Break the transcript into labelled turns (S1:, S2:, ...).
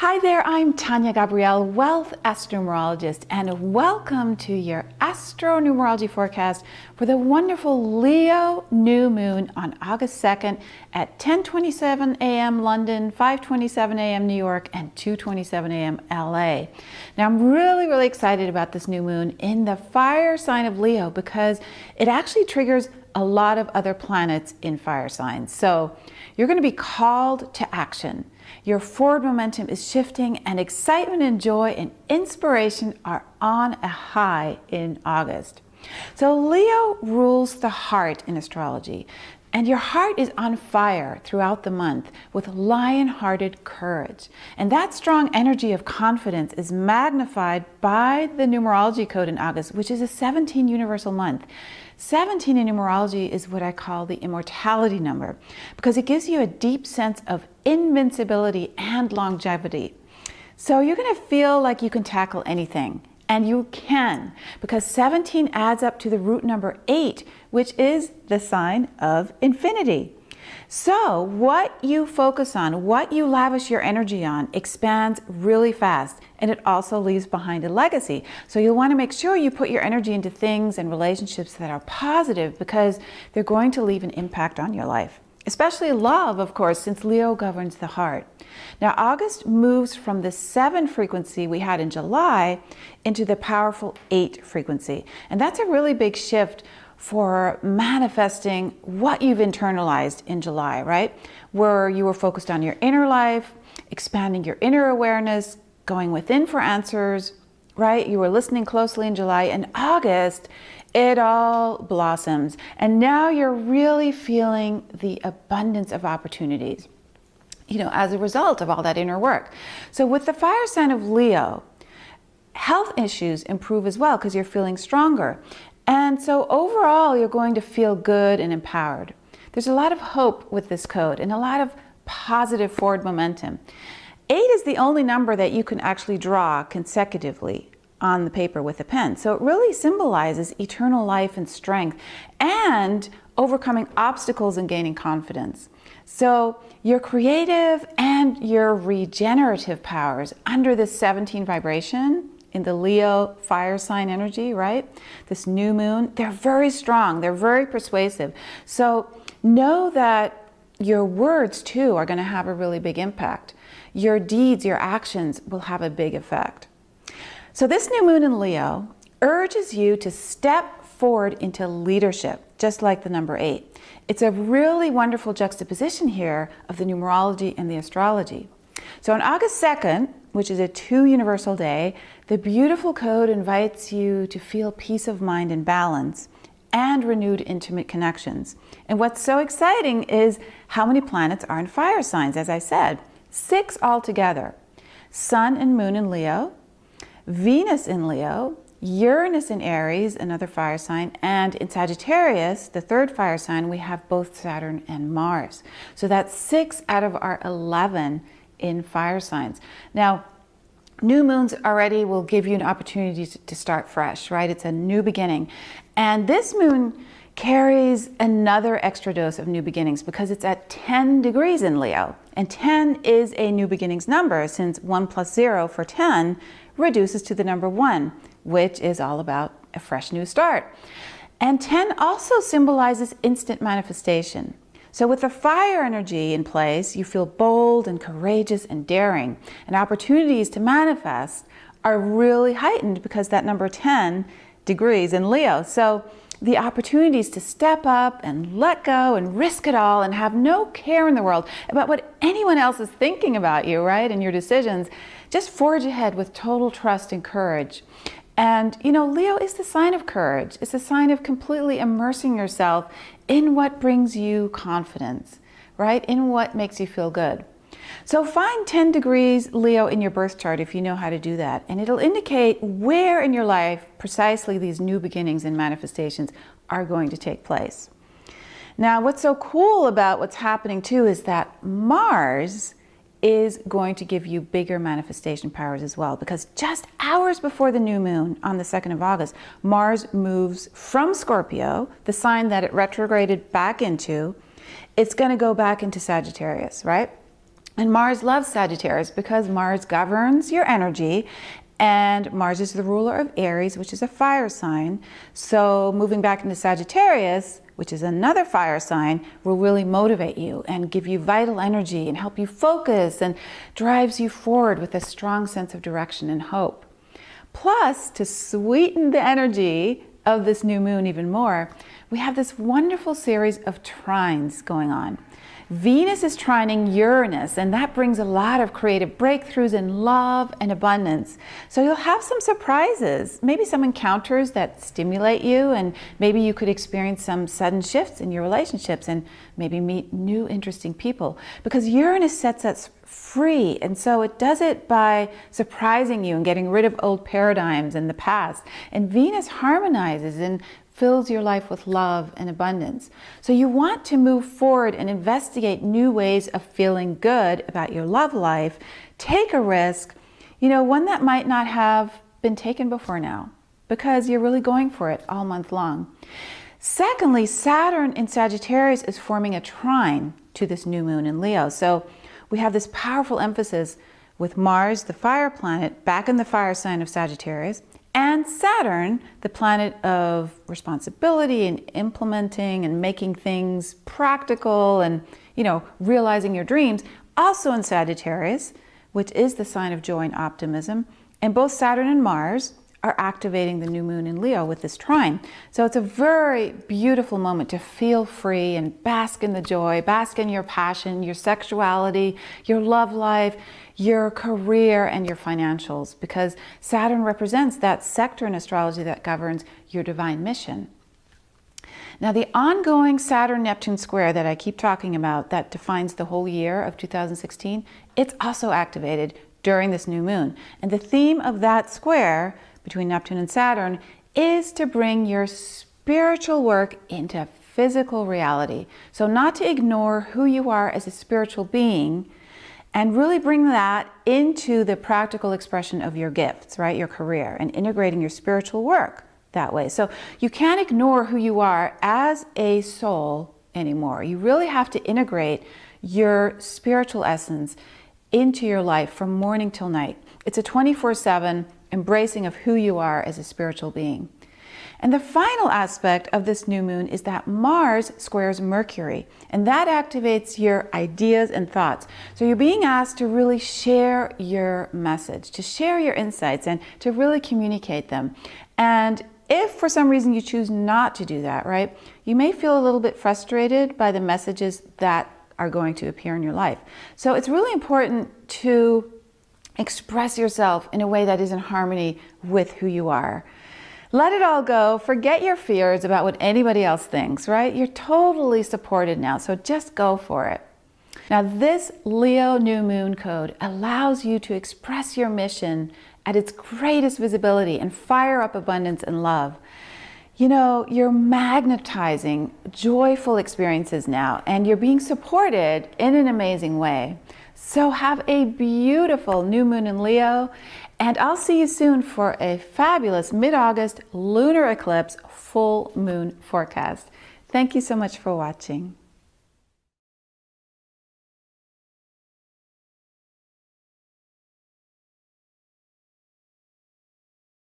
S1: Hi there, I'm Tanya Gabrielle, Wealth Astronumerologist, and welcome to your astronumerology forecast for the wonderful Leo new moon on August 2nd at 10:27 a.m. London, 5:27 a.m. New York, and 2:27 a.m. LA. Now I'm really excited about this new moon in the fire sign of Leo because it actually triggers a lot of other planets in fire signs. So you're going to be called to action. Your forward momentum is shifting, and excitement and joy and inspiration are on a high in August. So Leo rules the heart in astrology, and your heart is on fire throughout the month with lion-hearted courage. And that strong energy of confidence is magnified by the numerology code in August, which is a 17 universal month. 17 in numerology is what I call the immortality number because it gives you a deep sense of invincibility and longevity. So you're going to feel like you can tackle anything. And you can, because 17 adds up to the root number 8, which is the sign of infinity. So what you focus on, what you lavish your energy on, expands really fast, and it also leaves behind a legacy. So you'll want to make sure you put your energy into things and relationships that are positive because they're going to leave an impact on your life. Especially love, of course, since Leo governs the heart. Now, August moves from the 7 frequency we had in July into the powerful 8 frequency. And that's a really big shift for manifesting what you've internalized in July, right? Where you were focused on your inner life, expanding your inner awareness, going within for answers, right? You were listening closely in July. In August, it all blossoms. And now you're really feeling the abundance of opportunities, as a result of all that inner work. So with the fire sign of Leo, health issues improve as well because you're feeling stronger. And so overall, you're going to feel good and empowered. There's a lot of hope with this code and a lot of positive forward momentum. 8 is the only number that you can actually draw consecutively on the paper with a pen. So it really symbolizes eternal life and strength and overcoming obstacles and gaining confidence. So your creative and your regenerative powers under this 17 vibration in the Leo fire sign energy, right? This new moon, they're very strong. They're very persuasive. So know that your words too are going to have a really big impact. Your deeds, your actions will have a big effect. So this new moon in Leo urges you to step forward into leadership, just like the number 8. It's a really wonderful juxtaposition here of the numerology and the astrology. So on August 2nd, which is a 2 universal day, the beautiful code invites you to feel peace of mind and balance and renewed intimate connections. And what's so exciting is how many planets are in fire signs, as I said. 6 altogether. Sun and Moon in Leo, Venus in Leo, Uranus in Aries, another fire sign, and in Sagittarius, the 3rd fire sign, we have both Saturn and Mars. So that's 6 out of our 11 in fire signs. Now, new moons already will give you an opportunity to start fresh, right? It's a new beginning. And this moon carries another extra dose of new beginnings because it's at 10 degrees in Leo. And 10 is a new beginnings number since 1 plus 0 for 10 reduces to the number 1, which is all about a fresh new start. And 10 also symbolizes instant manifestation. So with the fire energy in place, you feel bold and courageous and daring. And opportunities to manifest are really heightened because that number 10 degrees in Leo. So the opportunities to step up and let go and risk it all and have no care in the world about what anyone else is thinking about you, right? And your decisions. Just forge ahead with total trust and courage. And, Leo is the sign of courage. It's a sign of completely immersing yourself in what brings you confidence, right? In what makes you feel good. So find 10 degrees Leo in your birth chart if you know how to do that. And it'll indicate where in your life precisely these new beginnings and manifestations are going to take place. Now, what's so cool about what's happening too is that Mars is going to give you bigger manifestation powers as well, because just hours before the new moon on the 2nd of August, Mars moves from Scorpio, the sign that it retrograded back into. It's going to go back into Sagittarius, right? And Mars loves Sagittarius because Mars governs your energy, and Mars is the ruler of Aries, which is a fire sign. So moving back into Sagittarius, which is another fire sign, will really motivate you and give you vital energy and help you focus and drives you forward with a strong sense of direction and hope. Plus, to sweeten the energy of this new moon even more, we have this wonderful series of trines going on. Venus is trining Uranus, and that brings a lot of creative breakthroughs in love and abundance. So you'll have some surprises, maybe some encounters that stimulate you, and maybe you could experience some sudden shifts in your relationships and maybe meet new interesting people. Because Uranus sets us free, and so it does it by surprising you and getting rid of old paradigms in the past. And Venus harmonizes and fills your life with love and abundance. So you want to move forward and investigate new ways of feeling good about your love life. Take a risk, one that might not have been taken before now, because you're really going for it all month long. Secondly, Saturn in Sagittarius is forming a trine to this new moon in Leo. So we have this powerful emphasis with Mars, the fire planet, back in the fire sign of Sagittarius, and Saturn, the planet of responsibility and implementing and making things practical and, realizing your dreams, also in Sagittarius, which is the sign of joy and optimism. And both Saturn and Mars are activating the new moon in Leo with this trine. So it's a very beautiful moment to feel free and bask in the joy, bask in your passion, your sexuality, your love life, your career, and your financials, because Saturn represents that sector in astrology that governs your divine mission. Now, the ongoing Saturn-Neptune square that I keep talking about that defines the whole year of 2016, it's also activated during this new moon. And the theme of that square between Neptune and Saturn is to bring your spiritual work into physical reality. So not to ignore who you are as a spiritual being, and really bring that into the practical expression of your gifts, right? Your career, and integrating your spiritual work that way. So you can't ignore who you are as a soul anymore. You really have to integrate your spiritual essence into your life from morning till night. It's a 24/7 embracing of who you are as a spiritual being. And the final aspect of this new moon is that Mars squares Mercury, and that activates your ideas and thoughts. So you're being asked to really share your message, to share your insights, and to really communicate them. And if for some reason you choose not to do that, right, you may feel a little bit frustrated by the messages that are going to appear in your life. So it's really important to express yourself in a way that is in harmony with who you are. Let it all go. Forget your fears about what anybody else thinks, right? You're totally supported now, so just go for it. Now, this Leo new moon code allows you to express your mission at its greatest visibility and fire up abundance and love. You're magnetizing joyful experiences now, and you're being supported in an amazing way. So have a beautiful new moon in Leo, and I'll see you soon for a fabulous mid-August lunar eclipse full moon forecast. Thank you so much for watching.